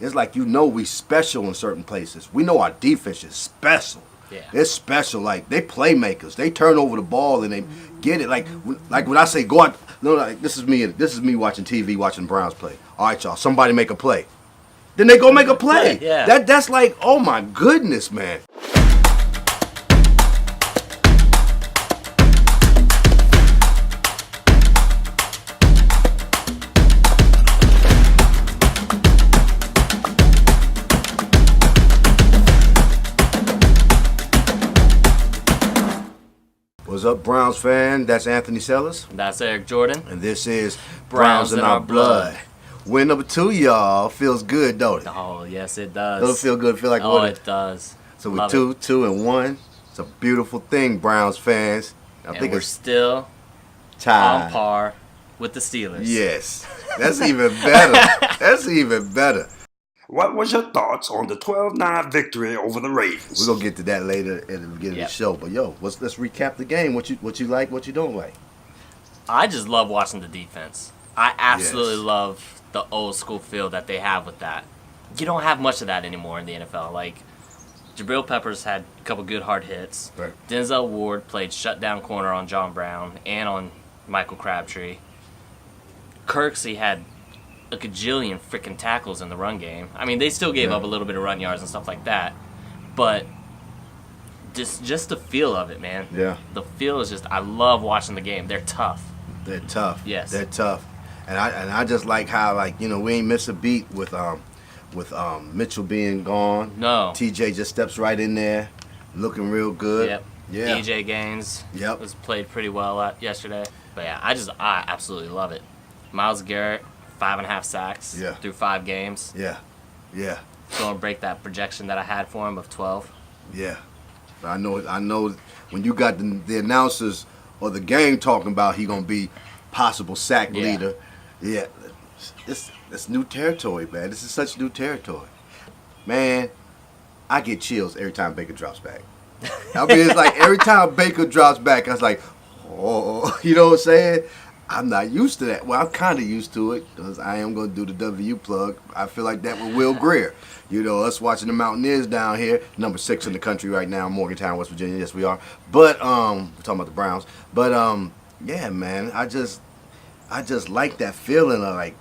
it's like we special in certain places. We know our defense is special. Yeah. It's special. Like, they playmakers. They turn over the ball and they get it. Like when I say go out, no, like, this is me watching TV, watching Browns play. All right, y'all, somebody make a play. Then they go make a play. Yeah. That's like, oh my goodness, man. What's up, Browns fan? That's Anthony Sellers. That's Eric Jordan. And this is Browns in Our Blood. Win number 2, y'all. Feels good, don't it? Oh, yes, it does. Doesn't it feel good? Feel like it does. So we're 2-1. It's a beautiful thing, Browns fans. I think we're still tied on par with the Steelers. Yes. That's even better. That's even better. What was your thoughts on the 12-9 victory over the Ravens? We're gonna get to that later at the beginning of the show. But let's recap the game. What you like, what you don't like. I just love watching the defense. I absolutely love the old school feel that they have with that. You don't have much of that anymore in the NFL. Like, Jabril Peppers had a couple good hard hits. Right. Denzel Ward played shutdown corner on John Brown and on Michael Crabtree. Kirksey had a gajillion freaking tackles in the run game. I mean, they still gave up a little bit of run yards and stuff like that, but just the feel of it, man. Yeah. The feel is just, I love watching the game. They're tough. They're tough. Yes. They're tough. And I just like how, like, we ain't miss a beat with Mitchell being gone. No. TJ just steps right in there, looking real good. Yep. Yeah. DJ Gaines was played pretty well yesterday. But yeah, I absolutely love it. Myles Garrett, 5.5 sacks through 5 games. Yeah. Yeah. Going to break that projection that I had for him of 12. Yeah. I know when you got the announcers or the game talking about he going to be possible sack leader. Yeah. It's new territory, man. This is such new territory. Man, I get chills every time Baker drops back. I mean, it's like every time Baker drops back, I was like, oh, you know what I'm saying? I'm not used to that. Well, I'm kind of used to it because I am going to do the W plug. I feel like that with Will Greer. Us watching the Mountaineers down here, number 6 in the country right now, Morgantown, West Virginia. Yes, we are. But we're talking about the Browns. But yeah, man, I just like that feeling of, like,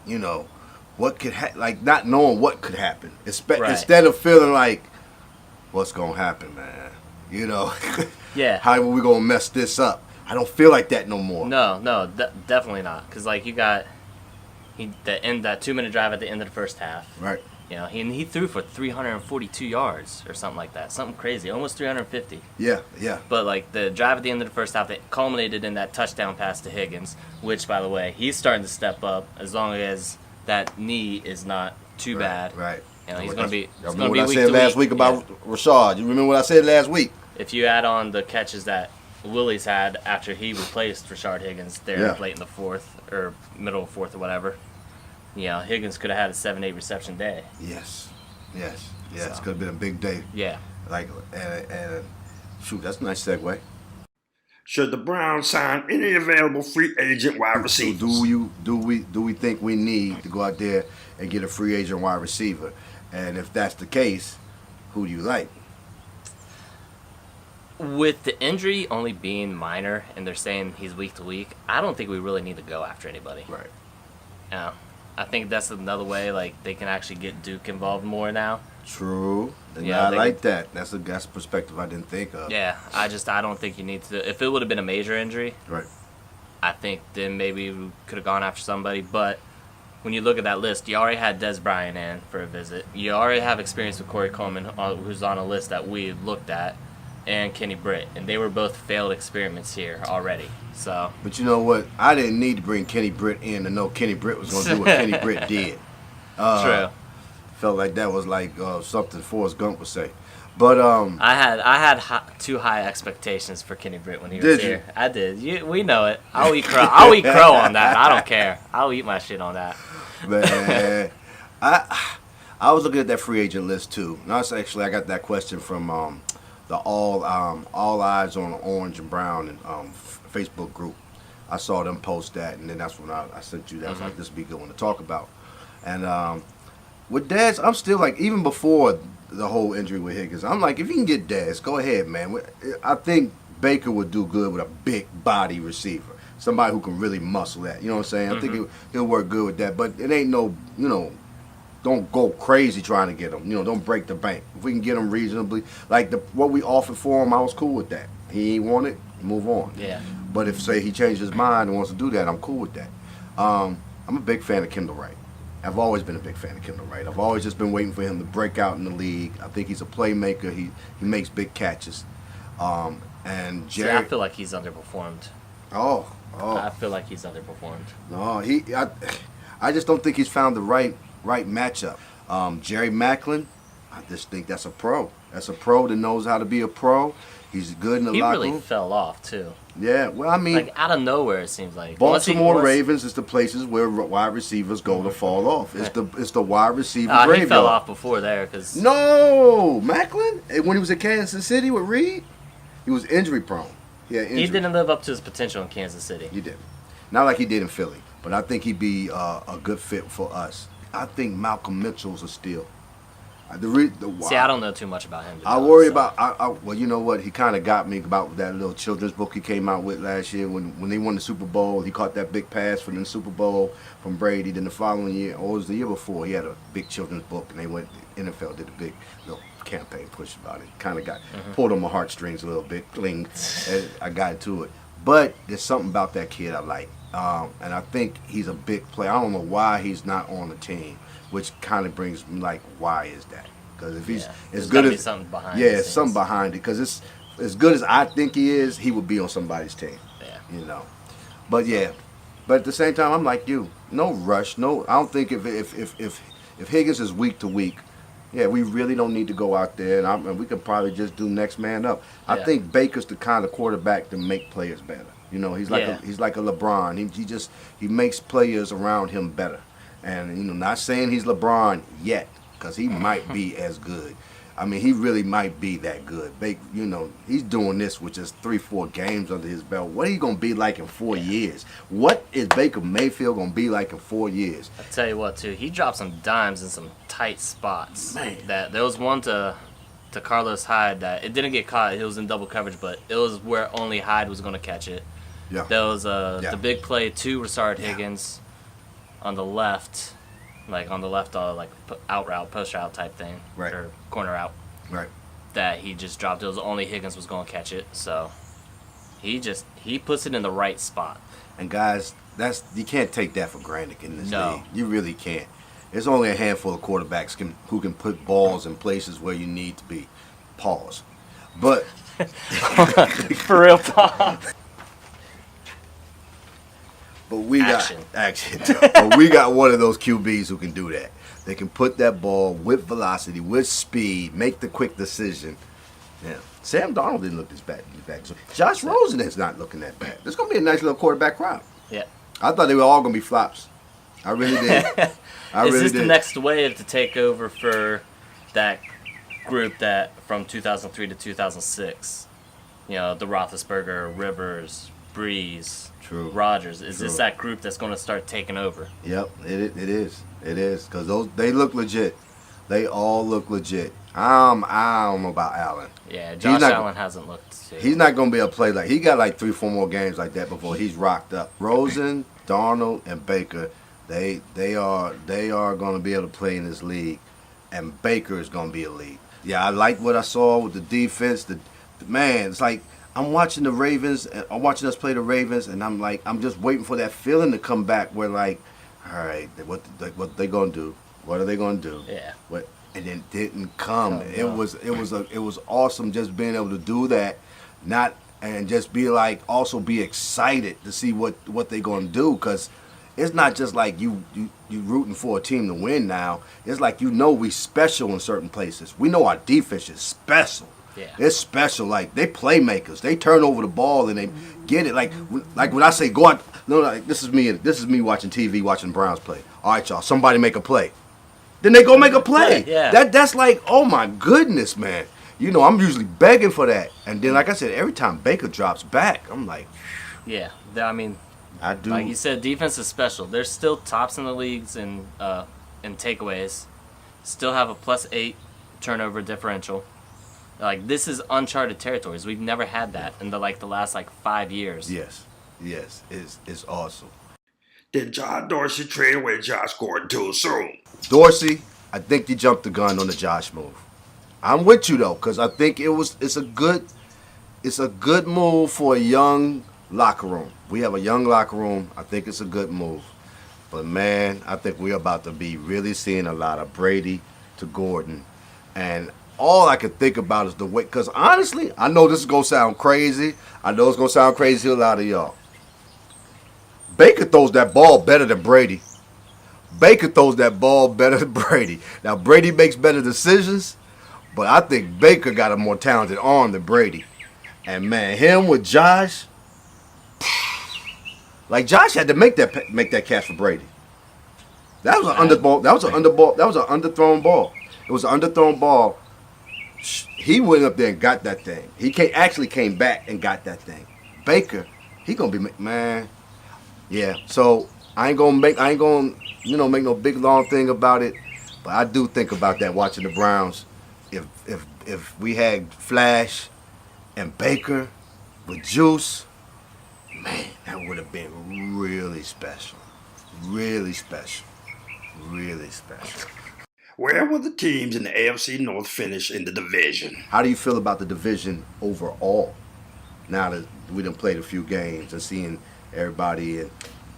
what could like not knowing what could happen. Instead of feeling like, what's gonna happen, man? Yeah. How are we gonna mess this up? I don't feel like that no more. No, definitely not. Because, like, you got that 2-minute drive at the end of the first half. Right. He threw for 342 yards or something like that. Something crazy. Almost 350. Yeah. But, like, the drive at the end of the first half that culminated in that touchdown pass to Higgins, which, by the way, he's starting to step up as long as that knee is not too bad. Right. He's going to be week to week. What I said last week about Rashad. You remember what I said last week? If you add on the catches that Willie's had after he replaced Rashard Higgins there late in the fourth or middle of fourth or whatever, Higgins could have had a 7-8 reception day. Yes. It could have been a big day. Yeah. Like, and shoot, that's a nice segue. Should the Browns sign any available free agent wide receivers? Do we think we need to go out there and get a free agent wide receiver? And if that's the case, who do you like? With the injury only being minor, and they're saying he's week to week, I don't think we really need to go after anybody. Right. I think that's another way, like, they can actually get Duke involved more now. True. I like that. That's a perspective I didn't think of. Yeah, I don't think you need to. If it would have been a major injury, right, I think then maybe we could have gone after somebody. But when you look at that list, you already had Des Bryant in for a visit. You already have experience with Corey Coleman, who's on a list that we looked at, and Kenny Britt, and they were both failed experiments here already. So, but you know what? I didn't need to bring Kenny Britt in to know Kenny Britt was going to do what Kenny Britt did. True. Felt like that was like something Forrest Gump would say. But I had too high expectations for Kenny Britt when he was here. I did. We know it. I'll eat crow. I'll eat crow on that. I don't care. I'll eat my shit on that. Man, I was looking at that free agent list too. No, I got that question from the All Eyes on Orange and Brown and Facebook group. I saw them post that, and then that's when I sent you that. I was like, this would be a good one to talk about. And with Dez, I'm still like, even before the whole injury with Higgins, I'm like, if you can get Dez, go ahead, man. I think Baker would do good with a big body receiver, somebody who can really muscle that. You know what I'm saying? I think he'll work good with that. But it ain't no, don't go crazy trying to get him. Don't break the bank. If we can get him reasonably, like what we offered for him, I was cool with that. He ain't want it, move on. Yeah. But if, say, he changed his mind and wants to do that, I'm cool with that. I'm a big fan of Kendall Wright. I've always been a big fan of Kendall Wright. I've always just been waiting for him to break out in the league. I think he's a playmaker. He makes big catches. And Jerry, I feel like he's underperformed. Oh. I feel like he's underperformed. No, I just don't think he's found the right matchup. Jerry Maclin, I just think that's a pro. That's a pro that knows how to be a pro. He's good in the locker room. He really fell off too. Yeah, well, I mean, like out of nowhere, it seems like. Baltimore Ravens is the places where wide receivers go to fall off. It's the wide receiver graveyard. He fell off before there because. No, Maclin, when he was at Kansas City with Reed, he was injury prone. He didn't live up to his potential in Kansas City. He didn't. Not like he did in Philly, but I think he'd be a good fit for us. I think Malcolm Mitchell's a steal. See, I don't know too much about him. I worry about. Well, you know what? He kind of got me about that little children's book he came out with last year when they won the Super Bowl. He caught that big pass for the Super Bowl from Brady. Then the following year, or it was the year before, he had a big children's book, and they went. NFL did a big little campaign push about it. Kind of got pulled on my heartstrings a little bit. Cling. And I got into it. But there's something about that kid I like, and I think he's a big player. I don't know why he's not on the team. Which kind of brings me like, why is that? Because if he's as good as something behind, something behind it. Because it's as good as I think he is, he would be on somebody's team. Yeah, But but at the same time, I'm like you. No rush. No, I don't think if Higgins is week to week, we really don't need to go out there, and we could probably just do next man up. I think Baker's the kind of quarterback to make players better. He's like a LeBron. He makes players around him better. And, not saying he's LeBron yet, because he might be as good. I mean, he really might be that good. He's doing this with just 3-4 games under his belt. What are you going to be like in 4 years? What is Baker Mayfield going to be like in 4 years? I tell you what, too. He dropped some dimes in some tight spots. Man. That there was one to Carlos Hyde that it didn't get caught. It was in double coverage, but it was where only Hyde was going to catch it. Yeah. There was the big play to Rashard Higgins. On the left, like out route, post route type thing, right, or corner out, right. That he just dropped. It was only Higgins was going to catch it, so he puts it in the right spot. And guys, you can't take that for granted in this league. You really can't. There's only a handful of quarterbacks who can put balls in places where you need to be. Pause. But for real, pause. But we got but we got one of those QBs who can do that. They can put that ball with velocity, with speed, make the quick decision. Yeah. Sam Darnold didn't look this bad. So Josh Rosen is not looking that bad. There's going to be a nice little quarterback crowd. Yeah. I thought they were all going to be flops. I really did. Is this the next wave to take over for that group that from 2003 to 2006? The Roethlisberger, Rivers, Breeze. True. Rodgers. Is this that group that's going to start taking over? Yep, it is. It is because they look legit. They all look legit. I don't know about Allen. Yeah, Josh Allen hasn't looked. He's not going to be able to play like he got like 3-4 more games like that before he's rocked up. Rosen, Darnold, and Baker, they are going to be able to play in this league, and Baker is going to be elite. Yeah, I like what I saw with the defense. The man, it's like. I'm watching the Ravens. I'm watching us play the Ravens, and I'm just waiting for that feeling to come back. Where like, all right, what they gonna do? What are they gonna do? Yeah. And it didn't come. It was awesome just being able to do that, and just be like also be excited to see what they gonna do because it's not just like you rooting for a team to win now. It's like we special in certain places. We know our defense is special. Yeah. It's special. Like they playmakers. They turn over the ball and they get it. Like when I say go out, this is me watching TV, watching the Browns play. All right, y'all, somebody make a play. Then they go make a play. Yeah. That's like, oh my goodness, man. I'm usually begging for that. And then like I said, every time Baker drops back, I'm like, yeah. I mean, I do. Like you said, defense is special. They're still tops in the leagues in takeaways. still have a +8 turnover differential. Like, this is uncharted territories. We've never had that in the last 5 years. Yes, it's awesome. Did John Dorsey trade away Josh Gordon too soon? Dorsey, I think he jumped the gun on the Josh move. I'm with you though, because I think it's a good move for a young locker room. We have a young locker room. I think it's a good move. But man, I think we're about to be really seeing a lot of Brady to Gordon. And all I can think about is the way, because honestly, I know this is going to sound crazy. I know it's going to sound crazy to a lot of y'all. Baker throws that ball better than Brady. Baker throws that ball better than Brady. Now, Brady makes better decisions, but I think Baker got a more talented arm than Brady. And man, him with Josh, like Josh had to make that catch for Brady. That was an underball. That was an underball. That was an underthrown ball. It was an underthrown ball. He went up there and got that thing. He actually came back and got that thing. Baker, he gonna be man. Yeah. So I ain't gonna make no big long thing about it, but I do think about that watching the Browns. If we had Flash and Baker with Juice, man, that would have been really special. Really special. Really special. Where will the teams in the AFC North finish in the division? How do you feel about the division overall? Now that we done played a few games and seeing everybody in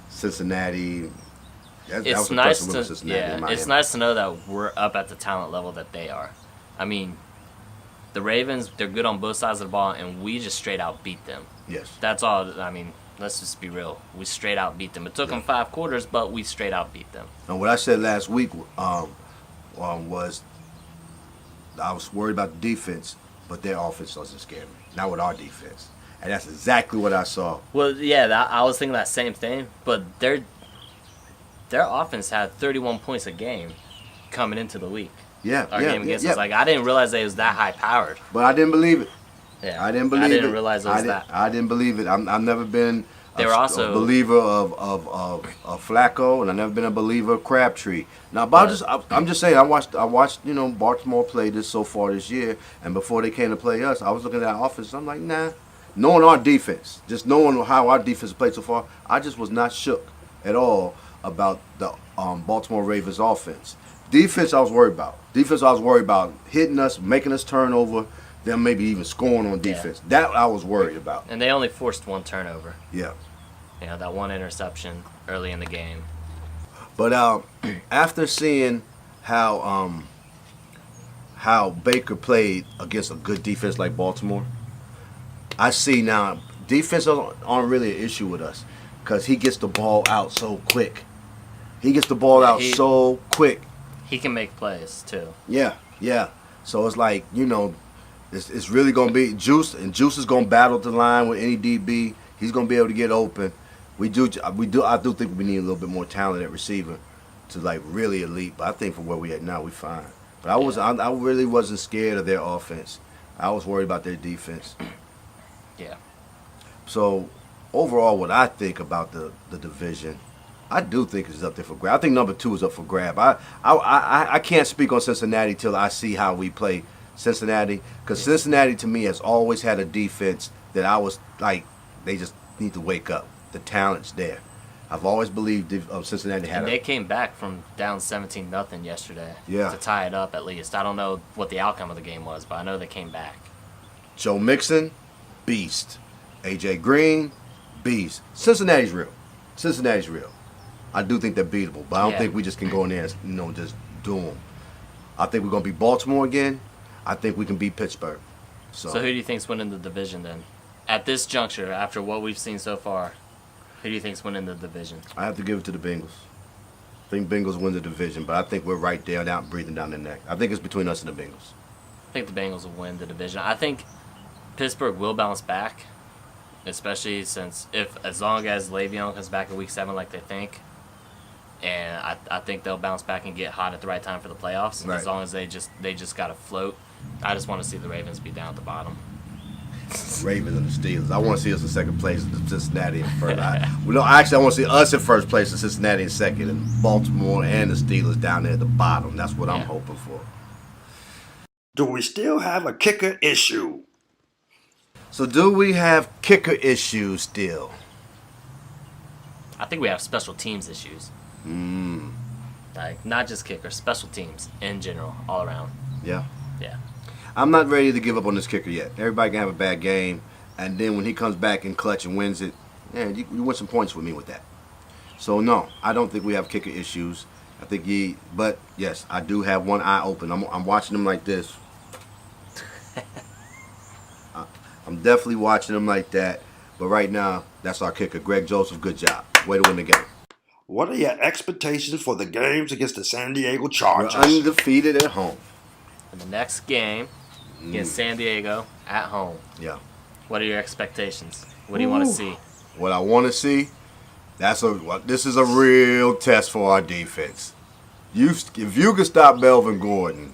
Cincinnati. It's nice to know that we're up at the talent level that they are. I mean, the Ravens, they're good on both sides of the ball, and we just straight out beat them. Yes. That's all. I mean, let's just be real. We straight out beat them. It took them 5 quarters, but we straight out beat them. And what I said last week was I was worried about the defense, but their offense doesn't scare me. Not with our defense. And that's exactly what I saw. Well, yeah, I was thinking that same thing, but their offense had 31 points a game coming into the week. Yeah, Our game against us. I didn't realize they was that high powered. But I didn't believe it. Yeah, I didn't believe it. I didn't realize it was that. I didn't believe it. I've never been They were also a believer of Flacco, and I've never been a believer of Crabtree. Now, but I'm just saying, I watched Baltimore play this so far this year, and before they came to play us, I was looking at that offense. I'm like, nah. Knowing our defense, just knowing how our defense played so far, I just was not shook at all about the Baltimore Ravens offense. Defense, I was worried about. Defense, I was worried about hitting us, making us turn over, then maybe even scoring on defense. Yeah. That I was worried about. And they only forced 1 turnover. Yeah. You know, that 1 interception early in the game. But after seeing how Baker played against a good defense like Baltimore, I see now defense aren't really an issue with us because he gets the ball out so quick. He gets the ball out so quick. He can make plays too. Yeah. So it's like, it's really going to be Juice, and Juice is going to battle the line with any DB. He's going to be able to get open. I do think we need a little bit more talent at receiver to really elite. But I think for where we at now, we fine. But I really wasn't scared of their offense. I was worried about their defense. Yeah. So overall, what I think about the division, I do think it's up there for grab. I think number 2 is up for grab. I can't speak on Cincinnati till I see how we play Cincinnati, because Cincinnati to me has always had a defense that I was like, they just need to wake up. The talent's there. I've always believed Cincinnati had. And they came back from down 17-0 yesterday. Yeah. To tie it up at least. I don't know what the outcome of the game was, but I know they came back. Joe Mixon, beast. AJ Green, beast. Cincinnati's real. I do think they're beatable, but I don't think we just can go in there and just do them. I think we're gonna beat Baltimore again. I think we can beat Pittsburgh. So who do you think's winning the division then? At this juncture, after what we've seen so far, who do you think's winning the division? I have to give it to the Bengals. I think Bengals win the division, but I think we're right there now, breathing down their neck. I think it's between us and the Bengals. I think the Bengals will win the division. I think Pittsburgh will bounce back, especially as long as Le'Veon comes back in Week 7 like they think. And I think they'll bounce back and get hot at the right time for the playoffs. Right. As long as they just got to float. I just want to see the Ravens be down at the bottom. Ravens and the Steelers. I want to see us in second place and Cincinnati in first. I want to see us in first place and Cincinnati in second, and Baltimore and the Steelers down there at the bottom. That's what I'm hoping for. Do we still have a kicker issue? So do we have kicker issues still? I think we have special teams issues. Like, not just kickers, special teams in general, all around. Yeah. Yeah. I'm not ready to give up on this kicker yet. Everybody can have a bad game, and then when he comes back in clutch and wins it, you win some points with me with that. So no, I don't think we have kicker issues. I think but yes, I do have one eye open. I'm watching him like this. I'm definitely watching him like that. But right now, that's our kicker, Greg Joseph. Good job. Way to win the game. What are your expectations for the games against the San Diego Chargers? We're undefeated at home. And the next game against San Diego at home. Yeah. What are your expectations? What do you want to see? What I want to see, this is a real test for our defense. If you can stop Melvin Gordon,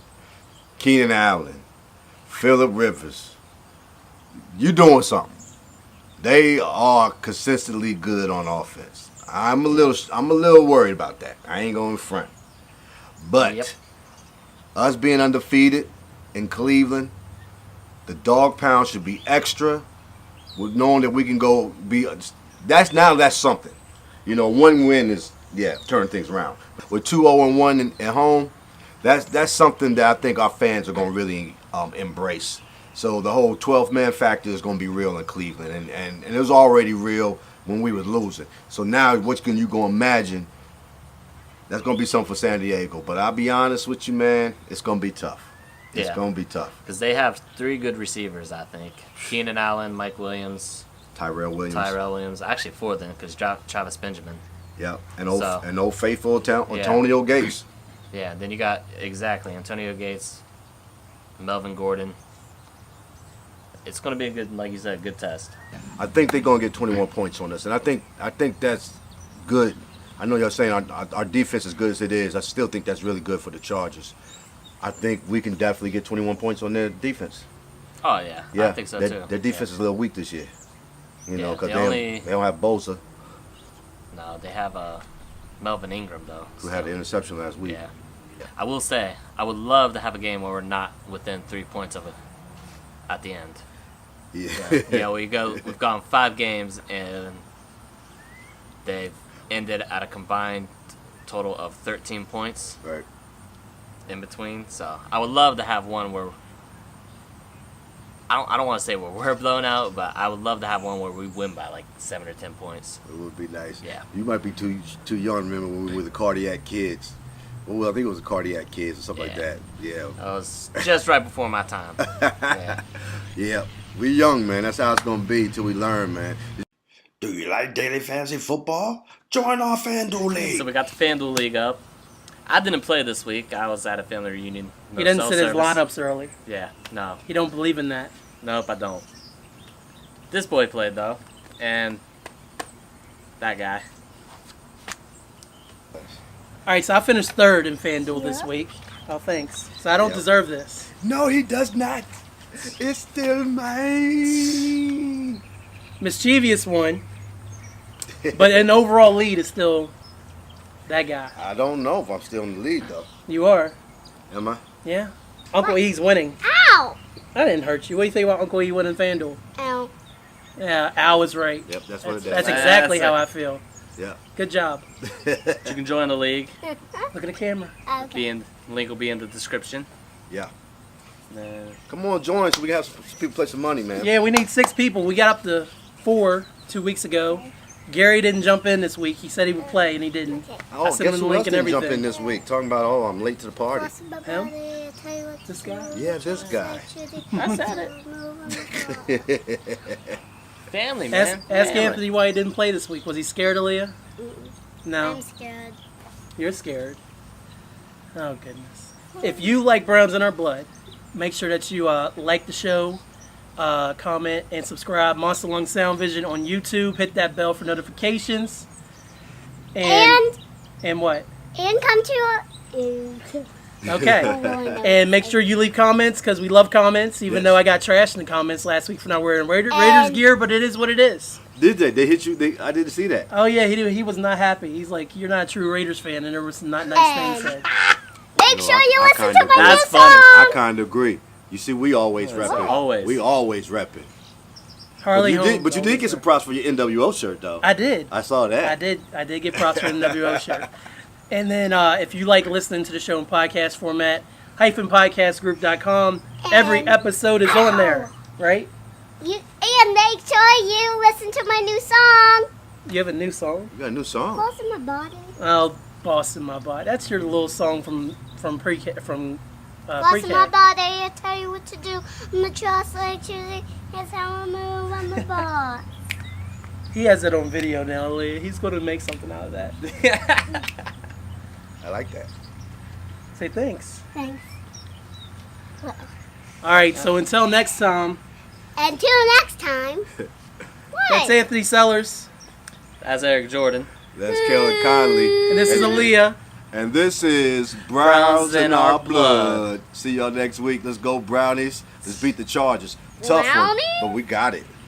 Keenan Allen, Phillip Rivers, you're doing something. They are consistently good on offense. I'm a little worried about that. I ain't going front. But us being undefeated in Cleveland, the dog pound should be extra. With knowing that we can go that's something. One win is turn things around. With 2-0-1 at home, that's something that I think our fans are going to really embrace. So the whole 12-man factor is going to be real in Cleveland, and it was already real when we were losing. So now, what can you go imagine? That's going to be something for San Diego. But I'll be honest with you, man, it's going to be tough. It's going to be tough. Because they have 3 good receivers, I think. Keenan Allen, Mike Williams. Tyrell Williams. Actually, 4 of them, because Travis Benjamin. Yeah, and old faithful Antonio Gates. Yeah, then you got, Antonio Gates, Melvin Gordon. It's going to be a good, like you said, good test. I think they're going to get 21 points on us, and I think that's good. I know you're saying our defense is good as it is. I still think that's really good for the Chargers. I think we can definitely get 21 points on their defense. Oh, yeah. I think so, too. Their defense is a little weak this year. Because they don't have Bosa. No, they have Melvin Ingram, though. Who had the interception last week. Yeah. I will say, I would love to have a game where we're not within 3 points of it at the end. Yeah. We've gone 5 games, and they've ended at a combined total of 13 points. Right. In between, so I would love to have one where I don't want to say where we're blown out, but I would love to have one where we win by like 7 or 10 points. It would be nice. Yeah. You might be too young to remember when we were the Cardiac Kids. Well, I think it was the Cardiac Kids or something like that. Yeah. That was just right before my time. Yeah. Yeah. We young, man. That's how it's gonna be until we learn, man. Do you like daily fantasy football? Join our FanDuel League. So we got the FanDuel League up. I didn't play this week. I was at a family reunion. He didn't set his lineups early. Yeah, no. He don't believe in that. Nope, I don't. This boy played, though. And that guy. All right, so I finished 3rd in FanDuel this week. Oh, thanks. So I don't deserve this. No, he does not. It's still mine. Mischievous one. But an overall lead is still that guy. I don't know if I'm still in the lead, though. You are. Am I? Yeah. Uncle E's winning. Ow! I didn't hurt you. What do you think about Uncle E winning FanDuel? Ow. Yeah, Al was right. Yep, that's what it is. That's exactly how I feel. Yeah. Good job. You can join the league. Look at the camera. Okay. Link will be in the description. Yeah. Come on, join so we can have some people play some money, man. Yeah, we need 6 people. We got up to 4 2 weeks ago. Gary didn't jump in this week. He said he would play, and he didn't. Oh, I sent guess him the who link else and didn't everything. jump in this week? Talking about, I'm late to the party. Him? This guy? Yeah, this guy. I said it. Family, man. Ask Family. Anthony why he didn't play this week. Was he scared of Leah? No. I'm scared. You're scared. Oh, goodness. If you like Browns in our blood, make sure that you like the show, comment, and subscribe. Monstalung Soundvizion on YouTube. Hit that bell for notifications. And what? And come to Okay. And make sure you leave comments because we love comments, even though I got trashed in the comments last week for not wearing Raiders gear, but it is what it is. Did they? They hit you? I didn't see that. Oh, yeah, he was not happy. He's like, you're not a true Raiders fan, and there was some not nice things said. Make sure you listen to my new That's song. funny. I kind of agree. You see, we always repping. Always. We always repping. Harley But you Holmes. did get some props for your NWO shirt, though. I did. I saw that. I did get props for the NWO shirt. And then if you like listening to the show in podcast format, -podcastgroup.com. Every episode is on there, right? And make sure you listen to my new song. You have a new song? You got a new song. Boss in my body. Oh, Boss in My Body. That's your little song from pre-K. Boss in my body, I tell you what to do. I'm a trust like Julie. That's how I move. I'm a boss. He has it on video now, Leah. He's going to make something out of that. I like that. Say thanks. Thanks. All right, so until next time, Until next time. that's What? Anthony Sellers, That's Eric Jordan. That's Kellen Conley. and this is Aaliyah. And this is Browns in Our Blood. See y'all next week. Let's go, Brownies. Let's beat the Chargers. Tough one, Brownies? but we got it.